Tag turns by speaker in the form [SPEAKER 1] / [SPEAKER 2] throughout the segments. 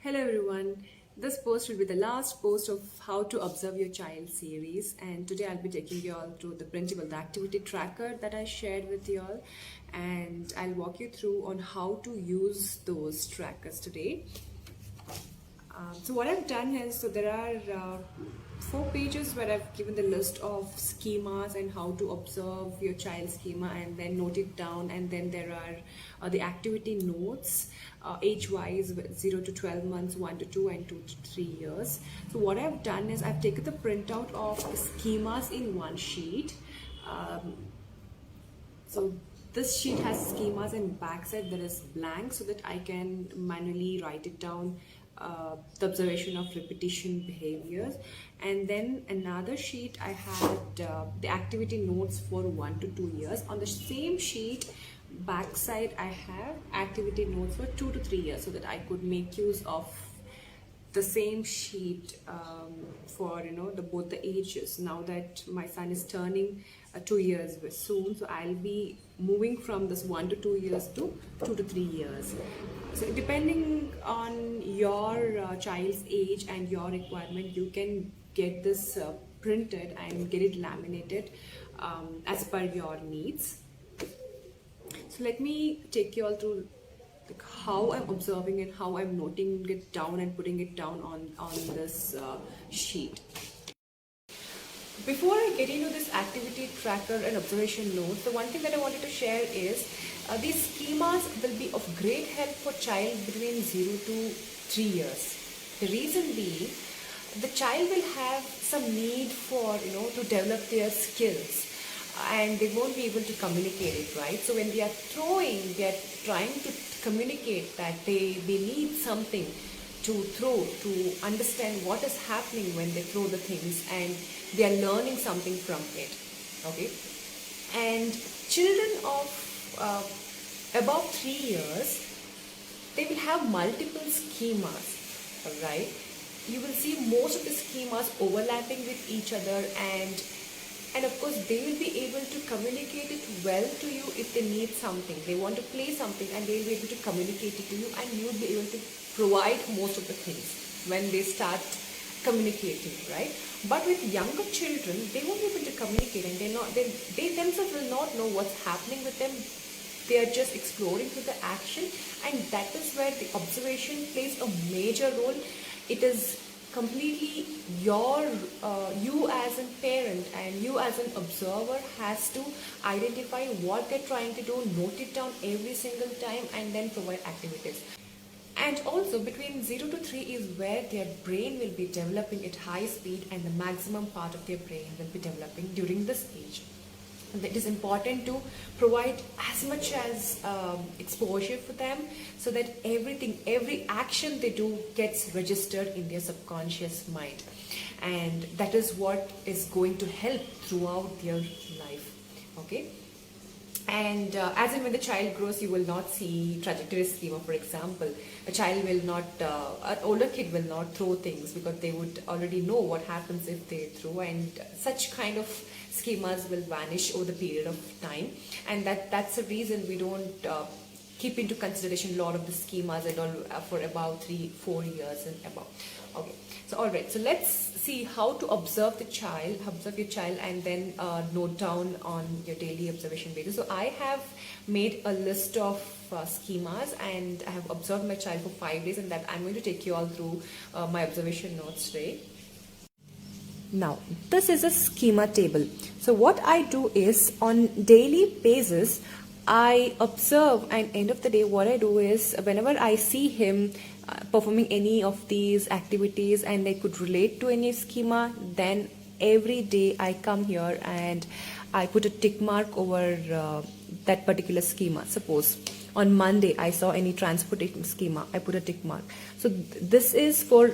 [SPEAKER 1] Hello everyone. This post will be the last post of how to observe your child series, and today I'll be taking you all through the printable the activity tracker that I shared with you all, and I'll walk you through on how to use those trackers today. So what I've done is, so there are 4 pages where I've given the list of schemas and how to observe your child's schema and then note it down, and then there are the activity notes age-wise 0 to 12 months, 1 to 2 and 2 to 3 years. So what I've done is I've taken the printout of the schemas in one sheet. So this sheet has schemas and backside there is blank so that I can manually write it down, the observation of repetition behaviors. And then another sheet I had the activity notes for 1 to 2 years. On the same sheet backside I have activity notes for 2 to 3 years so that I could make use of the same sheet for both the ages. Now that my son is turning 2 years soon, so I'll be moving from this 1 to 2 years to 2 to 3 years. So depending on your child's age and your requirement, you can get this printed and get it laminated as per your needs. So let me take you all through how I'm observing it, how I'm noting it down and putting it down on this sheet. Before I get into this activity tracker and observation notes, the one thing that I wanted to share is these schemas will be of great help for child between 0 to 3 years. The reason being, the child will have some need for to develop their skills, and they won't be able to communicate it, right? So when they are throwing, they are trying to communicate that they need something to throw, to understand what is happening when they throw the things, and they are learning something from it. Okay, and children of above 3 years, they will have multiple schemas. All right, you will see most of the schemas overlapping with each other, and of course they will be able to communicate it well to you. If they need something, they want to play something, and they will be able to communicate it to you, and you will be able to provide most of the things when they start communicating, right? But with younger children, they won't be able to communicate, and they themselves will not know what's happening with them. They are just exploring through the action, and that is where the observation plays a major role. It is completely you as a parent and you as an observer has to identify what they're trying to do, note it down every single time, and then provide activities. And also between 0 to 3 is where their brain will be developing at high speed, and the maximum part of their brain will be developing during this age. It is important to provide as much as exposure for them, so that every action they do gets registered in their subconscious mind, and that is what is going to help throughout their life. Okay, and as in when the child grows, you will not see trajectory schema. For example, a child will not, an older kid will not throw things because they would already know what happens if they throw, and such kind of schemas will vanish over the period of time, and that's the reason we don't keep into consideration a lot of the schemas and all for about 3-4 years and above. Okay, so all right, so let's see how to observe your child, and then note down on your daily observation basis. So I have made a list of schemas, and I have observed my child for 5 days, and that I'm going to take you all through my observation notes today. Now, this is a schema table. So what I do is, on daily basis, I observe, and end of the day what I do is, whenever I see him performing any of these activities and they could relate to any schema, then every day I come here and I put a tick mark over that particular schema. Suppose on Monday I saw any transportation schema, I put a tick mark. So this is for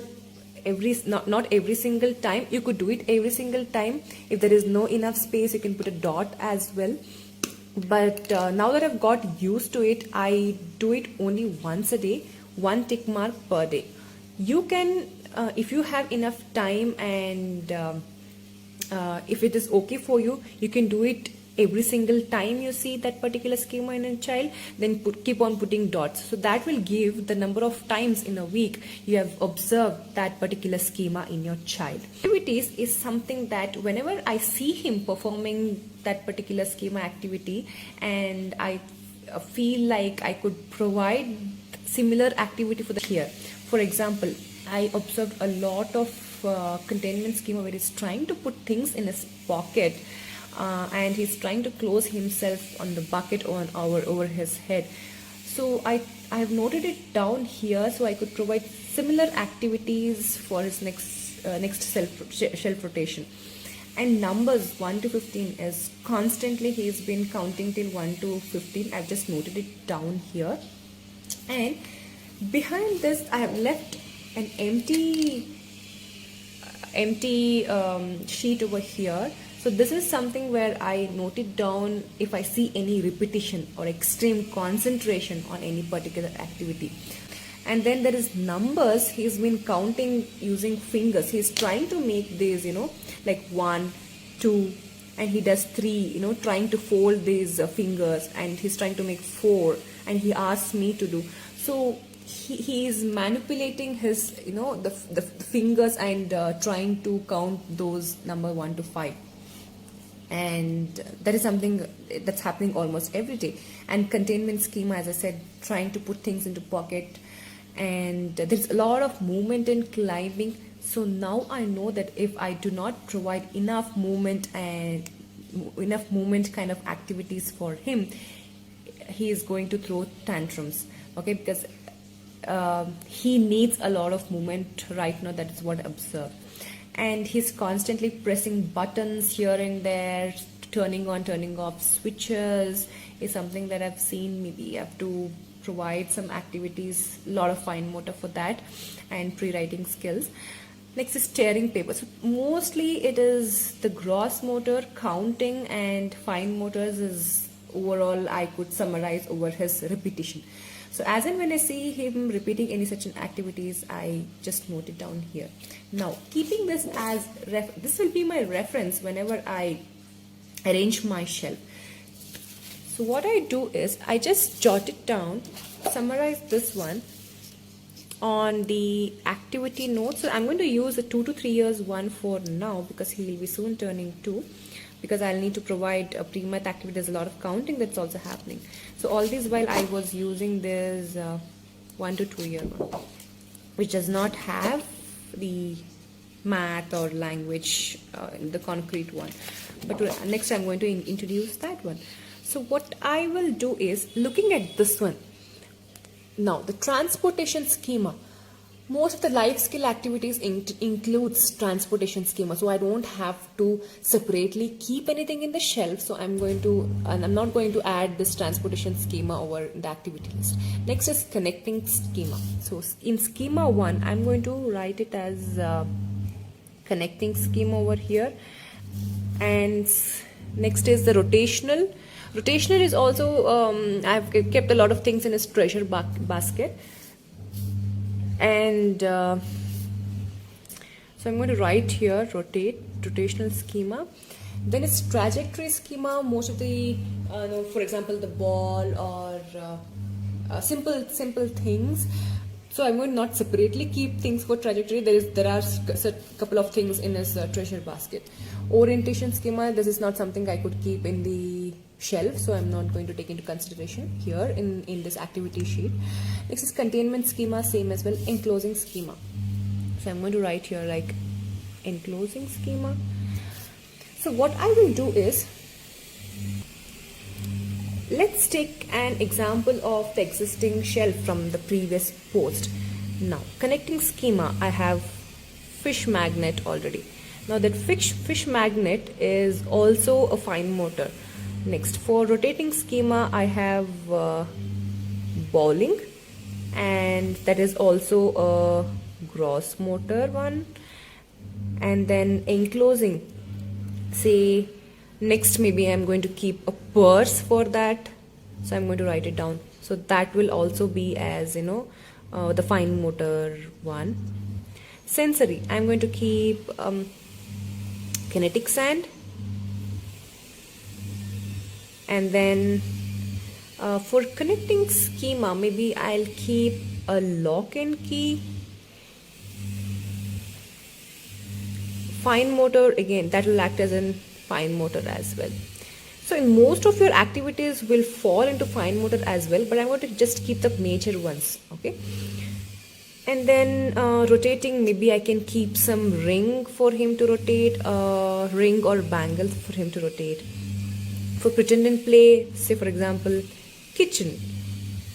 [SPEAKER 1] not every single time. You could do it every single time. If there is no enough space, you can put a dot as well. But now that I've got used to it, I do it only once a day, one tick mark per day. You can, if you have enough time, and if it is okay for you, you can do it every single time you see that particular schema in a child, then keep on putting dots. So that will give the number of times in a week you have observed that particular schema in your child. Activities is something that whenever I see him performing that particular schema activity, and I feel like I could provide similar activity for the here. For example, I observed a lot of containment schema where he's trying to put things in his pocket, and he's trying to close himself on the bucket over his head. So I have noted it down here so I could provide similar activities for his next shelf rotation. And numbers 1 to 15 is constantly he's been counting till 1 to 15. I've just noted it down here. And behind this I have left an empty sheet over here. So this is something where I noted down if I see any repetition or extreme concentration on any particular activity. And then there is numbers he's been counting using fingers. He's trying to make these, like 1, 2, and he does 3, trying to fold these fingers, and he's trying to make 4, and he asks me to do. So he is manipulating his, the fingers and trying to count those number 1 to 5. And that is something that's happening almost every day. And containment schema, as I said, trying to put things into pocket, and there's a lot of movement in climbing. So now I know that if I do not provide enough movement kind of activities for him, he is going to throw tantrums, okay, because he needs a lot of movement right now. That is what I observe. And he's constantly pressing buttons here and there, turning on, turning off switches is something that I've seen. Maybe you have to provide some activities, a lot of fine motor for that, and pre-writing skills. Next is tearing paper. So mostly it is the gross motor, counting, and fine motors is overall I could summarize over his repetition. So as and when I see him repeating any such activities, I just note it down here. Now, keeping this as this will be my reference whenever I arrange my shelf. So what I do is I just jot it down, summarize this one on the activity notes. So I'm going to use a 2 to 3 years one for now, because he will be soon turning 2. Because I'll need to provide a pre-math activity. There's a lot of counting that's also happening. So all this while I was using this 1 to 2 year one, which does not have the math or language, the concrete one. But next I'm going to introduce that one. So what I will do is, looking at this one, now the transportation schema. Most of the life skill activities includes transportation schema, so I don't have to separately keep anything in the shelf. So I'm not going to add this transportation schema over the activity list. Next is connecting schema. So in schema 1, I'm going to write it as connecting schema over here. And next is the rotational. Rotational is also, I've kept a lot of things in his treasure basket. And so I'm going to write here rotational schema. Then it's trajectory schema. Most of the for example the ball or simple things. So I'm going to not separately keep things for trajectory. There are a couple of things in his treasure basket. Orientation schema, this is not something I could keep in the shelf, so I'm not going to take into consideration here in this activity sheet. Next is containment schema, same as well. Enclosing schema, so I'm going to write here like enclosing schema. So what I will do is, let's take an example of the existing shelf from the previous post. Now connecting schema, I have fish magnet already. Now that fish magnet is also a fine motor. Next, for rotating schema, I have bowling, and that is also a gross motor one. And then enclosing, say next maybe I'm going to keep a purse for that, so I'm going to write it down. So that will also be as the fine motor one. Sensory, I'm going to keep kinetic sand. And then for connecting schema, maybe I'll keep a lock and key. Fine motor, again, that will act as a fine motor as well. So in most of your activities will fall into fine motor as well, but I'm going to just keep the major ones, okay? And then rotating, maybe I can keep some ring for him to rotate, ring or bangle for him to rotate. For pretend and play, say for example, kitchen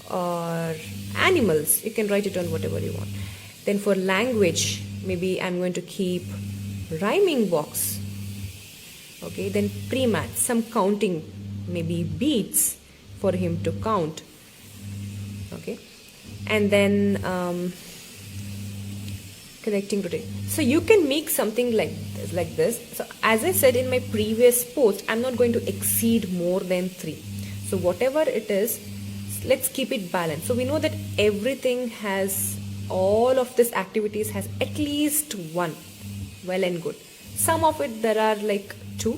[SPEAKER 1] or animals, you can write it on whatever you want. Then for language, maybe I'm going to keep rhyming box. Okay, then pre-math, some counting, maybe beats for him to count. Okay, and then connecting rotate. So you can make something like this. So as I said in my previous post, I'm not going to exceed more than 3. So whatever it is, let's keep it balanced. So we know that everything has, all of these activities has at least 1. Well and good. Some of it there are like 2.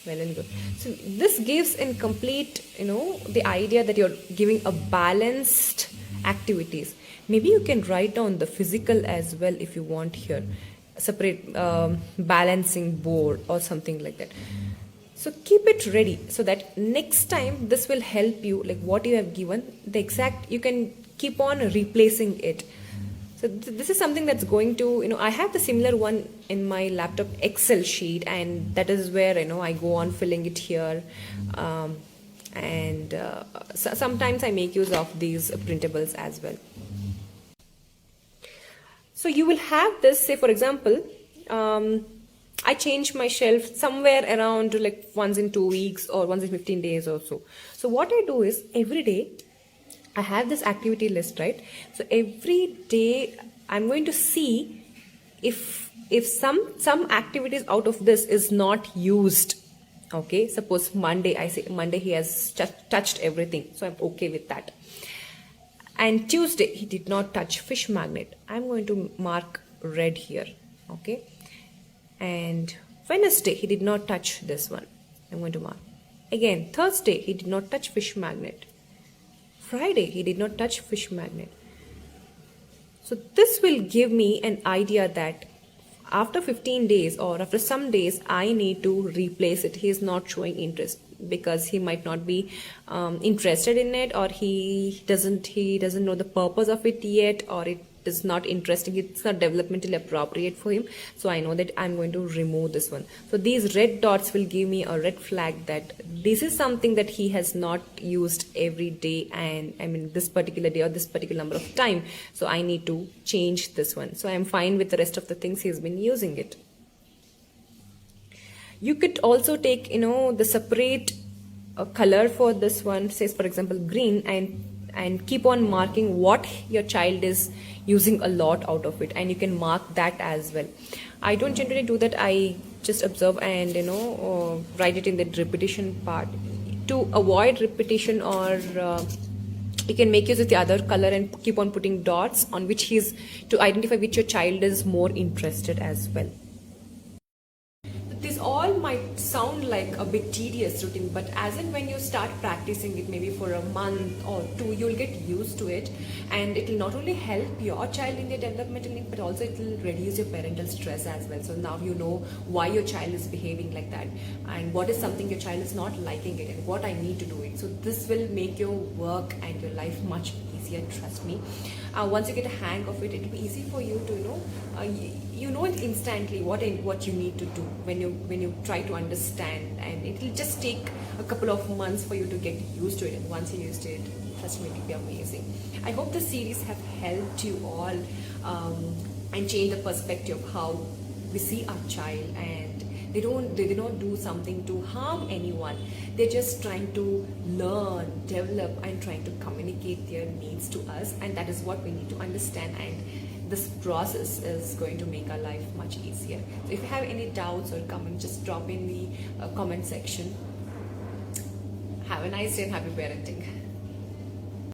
[SPEAKER 1] Well and good. So this gives in complete, the idea that you're giving a balanced activities. Maybe you can write down the physical as well if you want here, separate balancing board or something like that. So keep it ready so that next time this will help you, like what you have given, the exact, you can keep on replacing it. So this is something that's going to, I have the similar one in my laptop Excel sheet, and that is where, I go on filling it here. Sometimes I make use of these printables as well. So you will have this, say for example, I change my shelf somewhere around like once in 2 weeks or once in 15 days or so. So what I do is every day I have this activity list, right? So every day I'm going to see if some activities out of this is not used. Okay, suppose Monday, I say Monday he has touched everything, so I'm okay with that. And Tuesday he did not touch fish magnet, I'm going to mark red here. Okay, and Wednesday he did not touch this one, I'm going to mark. Again, Thursday he did not touch fish magnet. Friday he did not touch fish magnet. So this will give me an idea that after 15 days or after some days I need to replace it. He is not showing interest because he might not be interested in it, or he doesn't know the purpose of it yet, or it is not interesting, it's not developmentally appropriate for him. So I know that I'm going to remove this one. So these red dots will give me a red flag that this is something that he has not used every day, and I mean this particular day or this particular number of time. So I need to change this one. So I'm fine with the rest of the things he's been using it. You could also take, the separate color for this one, says for example green, and keep on marking what your child is using a lot out of it, and you can mark that as well. I don't generally do that. I just observe and write it in the repetition part to avoid repetition, or you can make use of the other color and keep on putting dots on which to identify which your child is more interested as well. This all might sound like a bit tedious routine, but as in when you start practicing it maybe for a month or 2, you'll get used to it, and it will not only help your child in their developmental need, but also it will reduce your parental stress as well. So now you know why your child is behaving like that, and what is something your child is not liking it, and what I need to do it. So this will make your work and your life much easier, trust me. Once you get a hang of it, it will be easy for you to you know it instantly what you need to do when you try to understand, and it will just take a couple of months for you to get used to it, and once you used to it, trust me, it will be amazing. I hope the series have helped you all and change the perspective of how we see our child, and they do not do something to harm anyone. They're just trying to learn, develop, and trying to communicate their needs to us, and that is what we need to understand, and this process is going to make our life much easier. So if you have any doubts or comments, just drop in the comment section. Have a nice day and happy parenting.